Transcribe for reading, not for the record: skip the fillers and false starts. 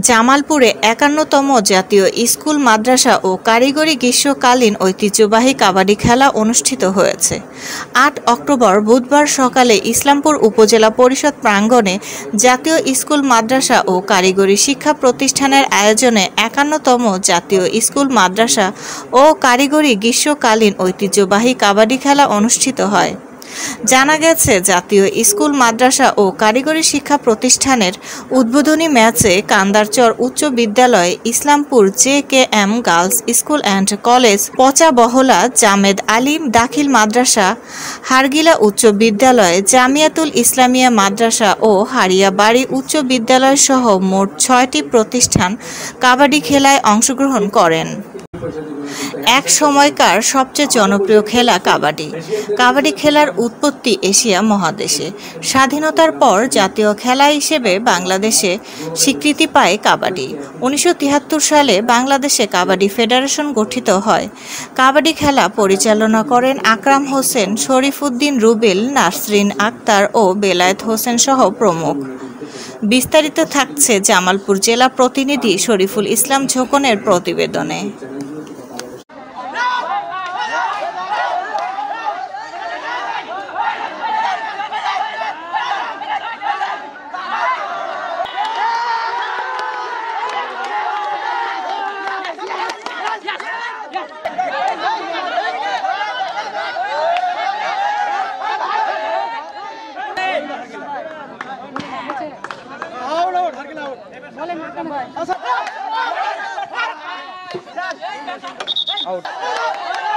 জামালপুরে ৫১তম জাতীয় স্কুল মাদ্রাসা ও কারিগরি গ্রীষ্মকালীন ঐতিহ্যবাহী কাবাডি খেলা অনুষ্ঠিত হয়েছে। ৮ অক্টোবর বুধবার সকালে ইসলামপুর উপজেলা পরিষদ প্রাঙ্গণে জাতীয় স্কুল মাদ্রাসা ও কারিগরি শিক্ষা প্রতিষ্ঠানের আয়োজনে ৫১তম জাতীয় স্কুল মাদ্রাসা ও কারিগরি গ্রীষ্মকালীন ঐতিহ্যবাহী কাবাডি খেলা অনুষ্ঠিত হয়। জানা গেছে, জাতীয় স্কুল মাদ্রাসা ও কারিগরি শিক্ষা প্রতিষ্ঠানের উদ্বোধনী ম্যাচে কান্দারচর উচ্চ বিদ্যালয়, Islampur JKM girls school and college, Pachabahala জামেদ আলিম দাখিল মাদ্রাসা, হারগিলা উচ্চ বিদ্যালয়, জামিয়াতুল ইসলামিয়া মাদ্রাসা ও হারিয়াবাড়ি উচ্চ বিদ্যালয় সহ মোট ৬টি প্রতিষ্ঠান কাবাডি খেলায় অংশগ্রহণ করেন। এক সময়কার সবচেয়ে জনপ্রিয় খেলা কাবাডি। কাবাডি খেলার উৎপত্তি এশিয়া মহাদেশে। স্বাধীনতার পর জাতীয় খেলা হিসেবে বাংলাদেশে স্বীকৃতি পায় কাবাডি। ১৯৭৩ সালে বাংলাদেশে কাবাডি ফেডারেশন গঠিত হয়। কাবাডি খেলা পরিচালনা করেন আকরাম হোসেন, শরীফউদ্দিন রুবেল, নাসরিন আক্তার ও বেলায়েত হোসেন সহ প্রমুখ। বিস্তারিত থাকছে জামালপুর জেলা প্রতিনিধি শরীফুল ইসলাম ঝোকনের প্রতিবেদনে। Out.